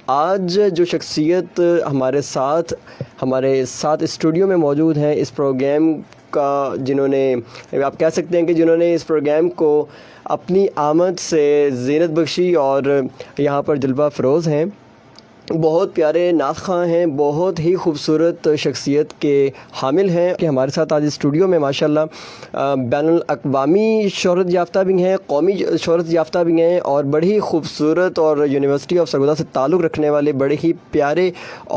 آج جو شخصیت ہمارے ساتھ اسٹوڈیو میں موجود ہیں اس پروگرام کا، جنہوں نے آپ کہہ سکتے ہیں کہ جنہوں نے اس پروگرام کو اپنی آمد سے زینت بخشی اور یہاں پر جلوہ فروز ہیں، بہت پیارے نعت خواں ہیں، بہت ہی خوبصورت شخصیت کے حامل ہیں کہ ہمارے ساتھ آج اسٹوڈیو میں ماشاءاللہ بین الاقوامی شہرت یافتہ بھی ہیں، قومی شہرت یافتہ بھی ہیں، اور بڑی ہی خوبصورت اور یونیورسٹی آف سرگودا سے تعلق رکھنے والے بڑے ہی پیارے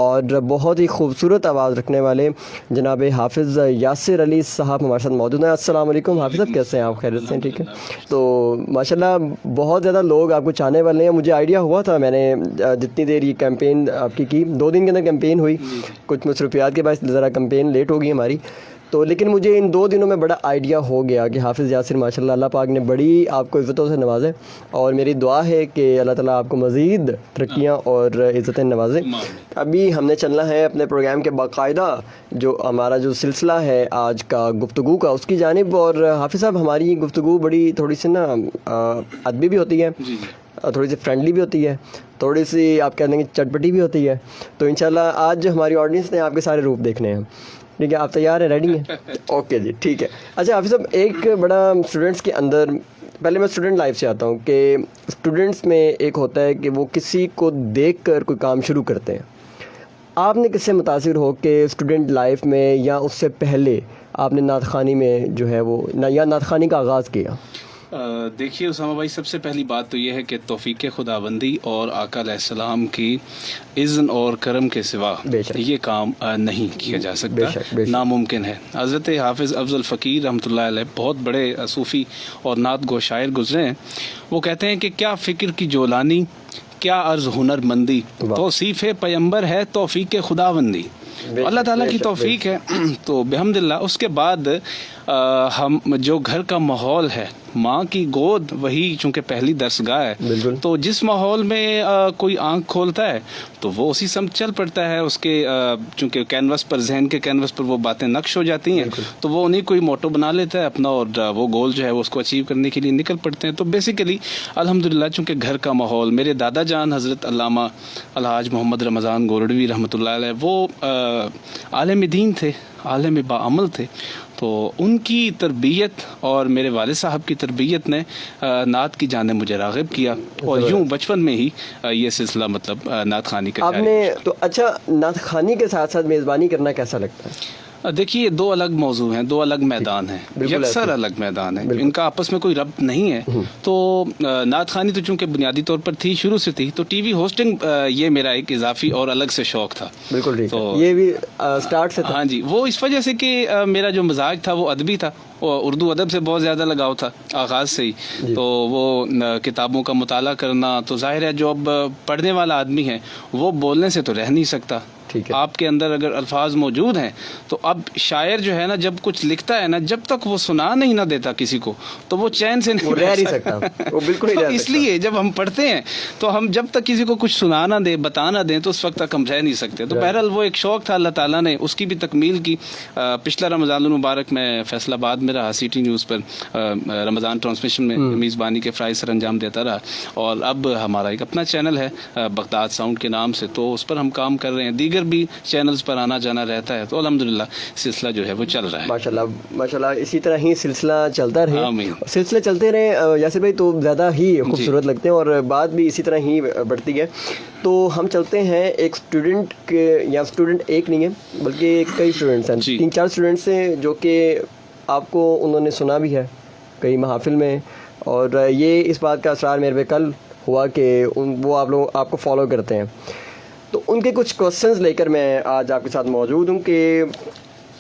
اور بہت ہی خوبصورت آواز رکھنے والے جناب حافظ یاسر علی صاحب ہمارے ساتھ موجود ہیں۔ السلام علیکم حافظ صاحب، کیسے ہیں آپ؟ خیریت سے ہیں؟ ٹھیک ہے۔ تو ماشاءاللہ بہت زیادہ لوگ آپ کو چاہنے والے ہیں، مجھے آئیڈیا ہوا تھا، میں نے جتنی دیر یہ کیمپین آپ کی 2 دن کے اندر کیمپین ہوئی، کچھ مصروفیات کے باعث ذرا کیمپین لیٹ ہو گئی ہماری، تو لیکن مجھے ان 2 دنوں میں بڑا آئیڈیا ہو گیا کہ حافظ یاسر ماشاءاللہ اللہ پاک نے بڑی آپ کو عزتوں سے نوازے، اور میری دعا ہے کہ اللہ تعالیٰ آپ کو مزید ترقیاں اور عزتیں نوازے۔ ابھی ہم نے چلنا ہے اپنے پروگرام کے باقاعدہ جو ہمارا جو سلسلہ ہے آج کا گفتگو کا، اس کی جانب، اور حافظ صاحب ہماری گفتگو بڑی تھوڑی سی نا ادبی بھی ہوتی ہے، تھوڑی سی فرینڈلی بھی ہوتی ہے، تھوڑی سی آپ کہہ دیں گے چٹپٹی بھی ہوتی ہے، تو انشاءاللہ آج ہماری آڈینس نے آپ کے سارے روپ دیکھنے ہیں۔ ٹھیک ہے، آپ تیار ہیں؟ ریڈی ہیں؟ اوکے جی، ٹھیک ہے۔ اچھا حافظ صاحب، ایک بڑا اسٹوڈنٹس کے اندر، پہلے میں اسٹوڈنٹ لائف سے آتا ہوں کہ اسٹوڈنٹس میں ایک ہوتا ہے کہ وہ کسی کو دیکھ کر کوئی کام شروع کرتے ہیں۔ آپ نے کس سے متاثر ہو کہ اسٹوڈنٹ لائف میں یا اس سے پہلے آپ نے نعت خوانی میں جو ہے وہ یا نعت خوانی کا آغاز کیا؟ دیکھیے اسامہ بھائی، سب سے پہلی بات تو یہ ہے کہ توفیق خداوندی اور آقا علیہ السلام کی اذن اور کرم کے سوا یہ کام نہیں کیا جا سکتا، ناممکن ہے۔ حضرت حافظ افضل فقیر رحمۃ اللہ علیہ بہت بڑے صوفی اور نعت گو شاعر گزرے ہیں۔ وہ کہتے ہیں کہ کیا فکر کی جولانی، کیا عرض ہنر مندی، توصیف پیمبر ہے توفیق خداوندی۔ اللہ تعالیٰ کی توفیق ہے تو بحمد اللہ۔ اس کے بعد ہم جو گھر کا ماحول ہے، ماں کی گود وہی چونکہ پہلی درسگاہ ہے، تو جس ماحول میں کوئی آنکھ کھولتا ہے تو وہ اسی سمت چل پڑتا ہے، اس کے چونکہ کینوس پر، ذہن کے کینوس پر وہ باتیں نقش ہو جاتی ہیں، تو وہ انہیں کوئی موٹو بنا لیتا ہے اپنا، اور وہ گول جو ہے وہ اس کو اچیو کرنے کے لیے نکل پڑتے ہیں۔ تو بیسیکلی الحمدللہ چونکہ گھر کا ماحول، میرے دادا جان حضرت علامہ الحاج محمد رمضان گورڑوی رحمۃ اللہ علیہ وہ عالم دین تھے، عالم باعمل تھے، تو ان کی تربیت اور میرے والد صاحب کی تربیت نے نعت کی جانب مجھے راغب کیا، اور یوں بچپن میں ہی یہ سلسلہ مطلب نعت خوانی کا آپ نے تو اچھا نعت خوانی کے ساتھ ساتھ میزبانی کرنا کیسا لگتا ہے؟ دیکھیے 2 الگ موضوع ہیں، 2 الگ میدان ہیں، یکسر الگ میدان ہیں، ان کا آپس میں کوئی ربط نہیں ہے۔ تو نعت خوانی تو چونکہ بنیادی طور پر تھی، شروع سے تھی، تو ٹی وی ہوسٹنگ یہ میرا ایک اضافی اور الگ سے شوق تھا۔ بالکل ٹھیک، یہ بھی سٹارٹ سے تھا؟ ہاں جی، وہ اس وجہ سے کہ میرا جو مزاج تھا وہ ادبی تھا، اردو ادب سے بہت زیادہ لگاؤ تھا آغاز سے ہی، تو وہ کتابوں کا مطالعہ کرنا، تو ظاہر ہے جو اب پڑھنے والا آدمی ہے وہ بولنے سے تو رہ نہیں سکتا، آپ کے اندر اگر الفاظ موجود ہیں تو اب شاعر جو ہے نا جب کچھ لکھتا ہے نا، جب تک وہ سنا نہیں نہ دیتا کسی کو تو وہ چین سے نہیں رہ سکتا، وہ بالکل نہیں رہ سکتا۔ اس لیے جب ہم پڑھتے ہیں تو ہم جب تک کسی کو کچھ سنا نہ دیں، بتا نہ دیں، تو اس وقت تک ہم رہ نہیں سکتے۔ تو بہرحال وہ ایک شوق تھا، اللہ تعالیٰ نے اس کی بھی تکمیل کی۔ پچھلا رمضان المبارک میں فیصل آباد میں رہا، سی ٹی نیوز پر رمضان ٹرانسمیشن میں میزبانی کے فرائض سر انجام دیتا رہا، اور اب ہمارا ایک اپنا چینل ہے بغداد ساؤنڈ کے نام سے، تو اس پر ہم کام کر رہے ہیں، دیگر بھی چینلز پر آنا جانا رہتا ہے، تو الحمدللہ سلسلہ جو ہے وہ چل رہا ہے۔ ماشاءاللہ ماشاءاللہ، اسی طرح ہی سلسلہ چلتا رہے، آمین، سلسلے چلتے رہے یاسر بھائی، تو زیادہ ہی خوبصورت لگتے ہیں اور بات بھی اسی طرح ہی بڑھتی ہے۔ تو ہم چلتے ہیں ایک اسٹوڈنٹ کے، یا اسٹوڈنٹ ایک نہیں ہے بلکہ کئی اسٹوڈنٹس ہیں، 3-4 اسٹوڈنٹس ہیں جو کہ آپ کو انہوں نے سنا بھی ہے کئی محافل میں، اور یہ اس بات کا اثرار میرے پہ کل ہوا کہ وہ آپ کو فالو کرتے ہیں۔ تو ان کے کچھ کوسچنز لے کر میں آج آپ کے ساتھ موجود ہوں کہ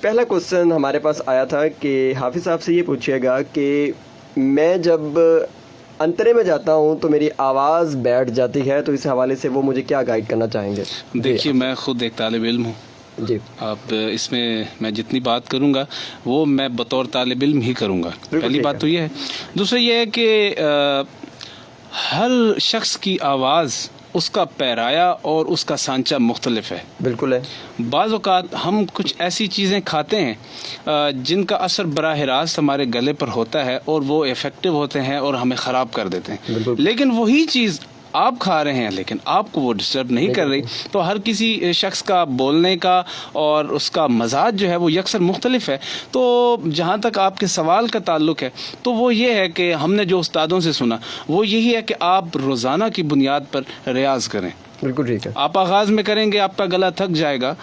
پہلا کوسچن ہمارے پاس آیا تھا کہ حافظ صاحب سے یہ پوچھیے گا کہ میں جب انترے میں جاتا ہوں تو میری آواز بیٹھ جاتی ہے، تو اس حوالے سے وہ مجھے کیا گائیڈ کرنا چاہیں گے؟ دیکھیے میں خود ایک طالب علم ہوں جی، اب اس میں جتنی بات کروں گا وہ میں بطور طالب علم ہی کروں گا، پہلی بات تو یہ ہے۔ دوسرا یہ ہے کہ ہر شخص کی آواز، اس کا پیرایا اور اس کا سانچہ مختلف ہے، بالکل ہے۔ بعض اوقات ہم کچھ ایسی چیزیں کھاتے ہیں جن کا اثر براہ راست ہمارے گلے پر ہوتا ہے اور وہ افیکٹو ہوتے ہیں اور ہمیں خراب کر دیتے ہیں، لیکن وہی چیز آپ کھا رہے ہیں لیکن آپ کو وہ ڈسٹرب نہیں کر رہی. تو ہر کسی شخص کا بولنے کا اور اس کا مزاج جو ہے وہ یکسر مختلف ہے. تو جہاں تک آپ کے سوال کا تعلق ہے تو وہ یہ ہے کہ ہم نے جو استادوں سے سنا وہ یہی ہے کہ آپ روزانہ کی بنیاد پر ریاض کریں. بالکل ٹھیک ہے. آپ آغاز میں کریں گے آپ کا گلا تھک جائے گا,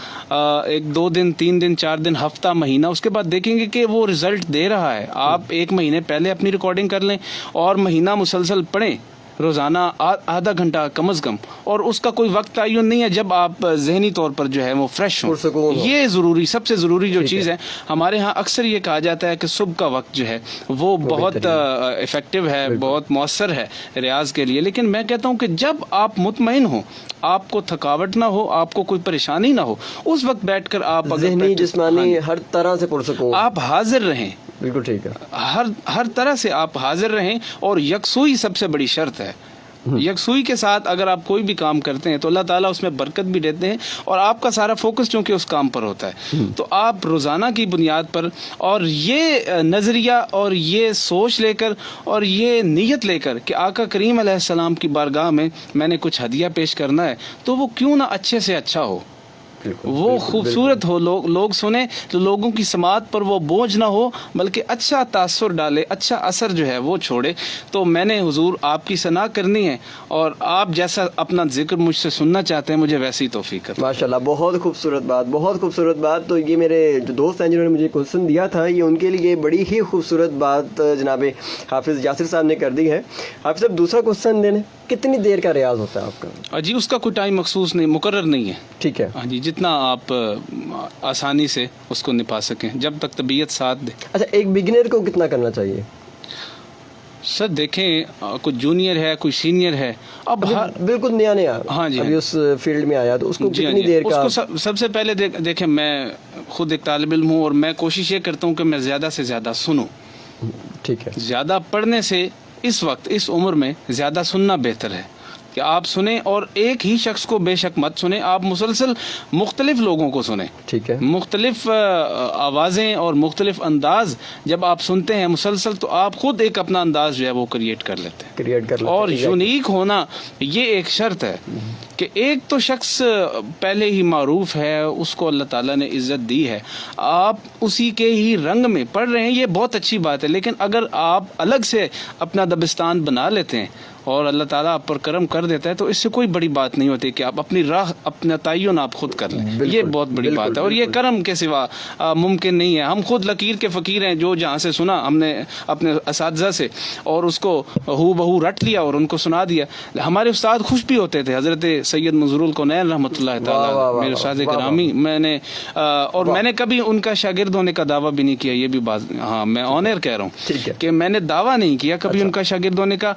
1-2 دن 3 دن 4 دن ہفتہ مہینہ, اس کے بعد دیکھیں گے کہ وہ رزلٹ دے رہا ہے. آپ 1 مہینے پہلے اپنی ریکارڈنگ کر لیں اور مہینہ مسلسل پڑھیں, روزانہ آدھا گھنٹہ کم از کم, اور اس کا کوئی وقت تعین نہیں ہے جب آپ ذہنی طور پر جو ہے وہ فریش ہوں. یہ ضروری, سب سے ضروری جو چیز ہے. ہمارے ہاں اکثر یہ کہا جاتا ہے کہ صبح کا وقت جو ہے وہ بہت افیکٹو ہے, بہت مؤثر ہے ریاض کے لیے, لیکن میں کہتا ہوں کہ جب آپ مطمئن ہوں, آپ کو تھکاوٹ نہ ہو, آپ کو کوئی پریشانی نہ ہو, اس وقت بیٹھ کر آپ ذہنی جسمانی ہر طرح سے پرسکون آپ حاضر رہیں. بالکل ٹھیک ہے. ہر طرح سے آپ حاضر رہیں, اور یکسوئی سب سے بڑی شرط ہے. یکسوئی کے ساتھ اگر آپ کوئی بھی کام کرتے ہیں تو اللہ تعالیٰ اس میں برکت بھی دیتے ہیں, اور آپ کا سارا فوکس چونکہ اس کام پر ہوتا ہے. تو آپ روزانہ کی بنیاد پر اور یہ نظریہ اور یہ سوچ لے کر اور یہ نیت لے کر کہ آقا کریم علیہ السلام کی بارگاہ میں نے کچھ ہدیہ پیش کرنا ہے, تو وہ کیوں نہ اچھے سے اچھا ہو, وہ خوبصورت ہو, لوگ سنیں تو لوگوں کی سماعت پر وہ بوجھ نہ ہو, بلکہ اچھا تاثر ڈالے, اچھا اثر جو ہے وہ چھوڑے. تو میں نے حضور آپ کی ثنا کرنی ہے, اور آپ جیسا اپنا ذکر مجھ سے سننا چاہتے ہیں مجھے ویسی توفیق کریں. ماشاءاللہ, بہت خوبصورت بات, بہت خوبصورت بات. تو یہ میرے جو دوست ہیں جنہوں نے مجھے کوشچن دیا تھا, یہ ان کے لیے بڑی ہی خوبصورت بات جناب حافظ یاسر صاحب نے کر دی ہے. حافظ صاحب, دوسرا کوشچن دینے کتنی دیر کا ریاض ہوتا ہے آپ کا؟ جی اس کا کوئی ٹائم مخصوص نہیں, مقرر نہیں ہے. ٹھیک ہے. ہاں جی, جتنا آپ آسانی سے اس کو نپا سکیں, جب تک طبیعت ساتھ دے. اچھا, ایک بگنر کو کتنا کرنا چاہیے؟ سر دیکھیں, کوئی جونیئر ہے کوئی سینئر ہے, اب بالکل نیا ہاں جی ابھی اس فیلڈ میں آیا, تو اس کو کتنی دیر کا؟ اس کو سب سے پہلے دیکھیں, میں خود ایک طالب علم ہوں, اور میں کوشش یہ کرتا ہوں کہ میں زیادہ سے زیادہ سنوں. ٹھیک ہے. زیادہ پڑھنے سے اس وقت اس عمر میں زیادہ سننا بہتر ہے کہ آپ سنیں, اور ایک ہی شخص کو بے شک مت سنیں, آپ مسلسل مختلف لوگوں کو سنیں. ٹھیک ہے. مختلف آوازیں اور مختلف انداز جب آپ سنتے ہیں مسلسل, تو آپ خود ایک اپنا انداز جو ہے وہ کریٹ کر لیتے ہیں. اور یونیک ہونا یہ ایک شرط ہے کہ ایک تو شخص پہلے ہی معروف ہے, اس کو اللہ تعالیٰ نے عزت دی ہے, آپ اسی کے ہی رنگ میں پڑھ رہے ہیں, یہ بہت اچھی بات ہے. لیکن اگر آپ الگ سے اپنا دبستان بنا لیتے ہیں اور اللہ تعالیٰ آپ پر کرم کر دیتا ہے, تو اس سے کوئی بڑی بات نہیں ہوتی کہ آپ اپنی راہ اپنا تعین آپ خود کر لیں. یہ بہت بڑی بات ہے, اور یہ کرم کے سوا ممکن نہیں ہے. ہم خود لکیر کے فقیر ہیں, جو جہاں سے سنا ہم نے اپنے اساتذہ سے, اور اس کو ہو بہو رٹ لیا اور ان کو سنا دیا. ہمارے استاد خوش بھی ہوتے تھے, حضرت سید منظور الکونین رحمۃ اللہ تعالیٰ میرے استاد گرامی, میں نے کبھی ان کا شاگرد ہونے کا دعویٰ بھی نہیں کیا. یہ بھی بات, ہاں میں آن ایئر کہہ رہا ہوں کہ میں نے دعویٰ نہیں کیا کبھی ان کا شاگرد ہونے کا.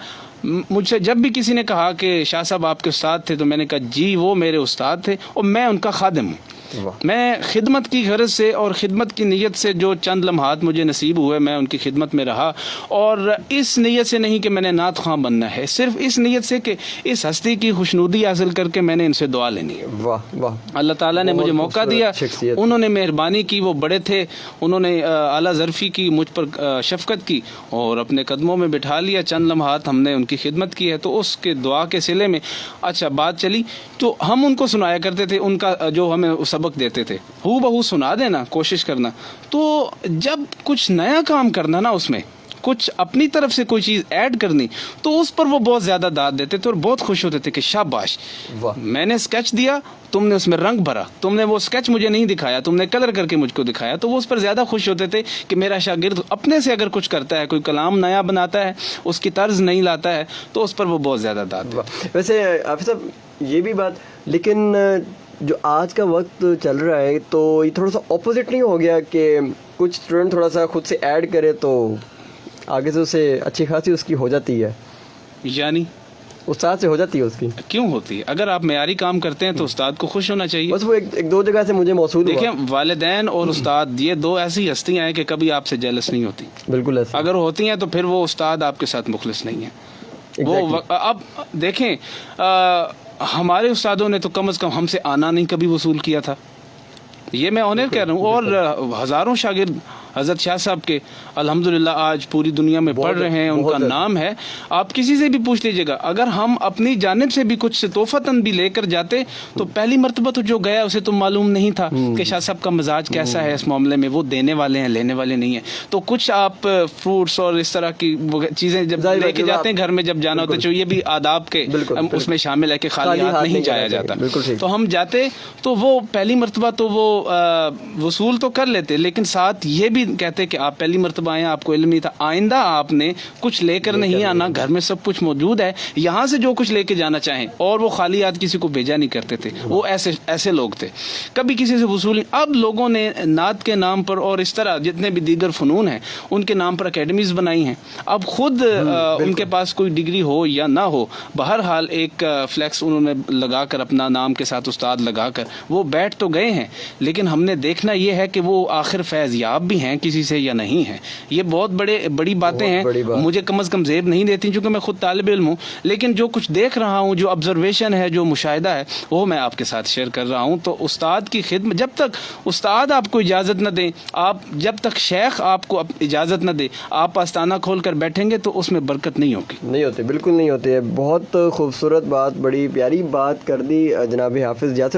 مجھ سے جب بھی کسی نے کہا کہ شاہ صاحب آپ کے استاد تھے, تو میں نے کہا جی وہ میرے استاد تھے, اور میں ان کا خادم ہوں. میں خدمت کی غرض سے اور خدمت کی نیت سے جو چند لمحات مجھے نصیب ہوئے, میں ان کی خدمت میں رہا, اور اس نیت سے نہیں کہ میں نے نعت خواں بننا ہے, صرف اس نیت سے کہ اس ہستی کی خوشنودی حاصل کر کے میں نے ان سے دعا لینی ہے. واہ واہ, اللہ تعالیٰ نے مجھے موقع دیا, انہوں نے مہربانی کی, وہ بڑے تھے, انہوں نے اعلیٰ ظرفی کی, مجھ پر شفقت کی, اور اپنے قدموں میں بٹھا لیا. چند لمحات ہم نے ان کی خدمت کی ہے, تو اس کے دعا کے صلے میں اچھا بات چلی, تو ہم ان کو سنایا کرتے تھے, ان کا جو ہمیں سبق دیتے تھے ہو بہو سنا دینا, کوشش کرنا. تو جب کچھ نیا کام کرنا نا, اس میں کچھ اپنی طرف سے کوئی چیز ایڈ کرنی, تو اس پر وہ بہت زیادہ داد دیتے تھے اور بہت خوش ہوتے تھے کہ شاباش, میں نے اسکیچ دیا, تم نے اس میں رنگ بھرا, تم نے وہ اسکیچ مجھے نہیں دکھایا, تم نے کلر کر کے مجھ کو دکھایا. تو وہ اس پر زیادہ خوش ہوتے تھے کہ میرا شاگرد اپنے سے اگر کچھ کرتا ہے, کوئی کلام نیا بناتا ہے, اس کی طرز نہیں لاتا ہے, تو اس پر وہ بہت زیادہ داد. ویسے حافظ صاحب, یہ بھی بات, لیکن جو آج کا وقت چل رہا ہے, تو یہ تھوڑا سا اپوزٹ نہیں ہو گیا کہ کچھ اسٹوڈنٹ تھوڑا سا خود سے ایڈ کرے تو آگے سے اسے اچھی خاصی اس کی ہو جاتی ہے, یعنی استاد سے ہو جاتی ہے اس کی؟ کیوں ہوتی ہے؟ اگر آپ معیاری کام کرتے ہیں تو استاد کو خوش ہونا چاہیے. بس وہ ایک دو جگہ سے مجھے موصول ہوا. دیکھیں, والدین اور استاد یہ دو ایسی ہستیاں ہیں کہ کبھی آپ سے جیلس نہیں ہوتی. بالکل ایسا, اگر ہوتی ہیں تو پھر وہ استاد آپ کے ساتھ مخلص نہیں ہے. وہ اب دیکھیں, ہمارے استادوں نے تو کم از کم ہم سے آنا نہیں کبھی وصول کیا تھا, یہ میں آنر کہہ رہا ہوں, اور ہزاروں شاگرد حضرت شاہ صاحب کے الحمدللہ آج پوری دنیا میں پڑھ رہے ہیں, ان کا نام ہے. آپ کسی سے بھی پوچھ لیجیے گا, اگر ہم اپنی جانب سے بھی کچھ تحفتاً بھی لے کر جاتے تو پہلی مرتبہ تو جو گیا اسے تو معلوم نہیں تھا کہ شاہ صاحب کا مزاج کیسا ہے اس معاملے میں, وہ دینے والے ہیں لینے والے نہیں ہیں. تو کچھ آپ فروٹس اور اس طرح کی چیزیں جب لے کے جاتے ہیں گھر میں جب جانا ہوتا ہے, یہ بھی آداب کے اس میں شامل ہے کہ خالی ہاتھ نہیں جایا جاتا. تو ہم جاتے تو وہ پہلی مرتبہ تو وہ وصول تو کر لیتے, لیکن ساتھ یہ بھی کہتے کہ آپ پہلی مرتبہ آئے, آپ کو علم نہیں تھا, آئندہ آپ نے کچھ لے کر نہیں آنا, گھر میں سب کچھ موجود ہے, یہاں سے جو کچھ لے کے جانا چاہیں. اور وہ خالی ہاتھ کسی کو بھیجا نہیں کرتے تھے, وہ ایسے لوگ تھے, کبھی کسی سے وصول نہیں. اب لوگوں نے نعت کے نام پر اور اس طرح جتنے بھی دیگر فنون ہیں ان کے نام پر اکیڈمیز بنائی ہیں. اب خود ان کے پاس کوئی ڈگری ہو یا نہ ہو, بہرحال ایک فلیکس انہوں نے لگا کر اپنا نام کے ساتھ استاد لگا کر وہ بیٹھ تو گئے ہیں, لیکن ہم نے دیکھنا یہ ہے کہ وہ آخر فیض یاب بھی ہیں کسی سے یا نہیں ہیں. یہ بہت بڑی باتیں ہیں, مجھے کم از کم زیب نہیں دیتی چونکہ میں خود طالب علم ہوں, لیکن جو کچھ دیکھ رہا ہوں, جو آبزرویشن ہے, جو مشاہدہ ہے, وہ میں آپ کے ساتھ شیئر کر رہا ہوں. تو استاد کی خدمت, جب تک استاد آپ کو اجازت نہ دیں, آپ جب تک شیخ آپ کو اجازت نہ دے, آپ آستانہ کھول کر بیٹھیں گے تو اس میں برکت نہیں ہوگی. نہیں ہوتے, بالکل نہیں ہوتے. بہت خوبصورت بات, بڑی پیاری بات کر دی جناب حافظ یاسر.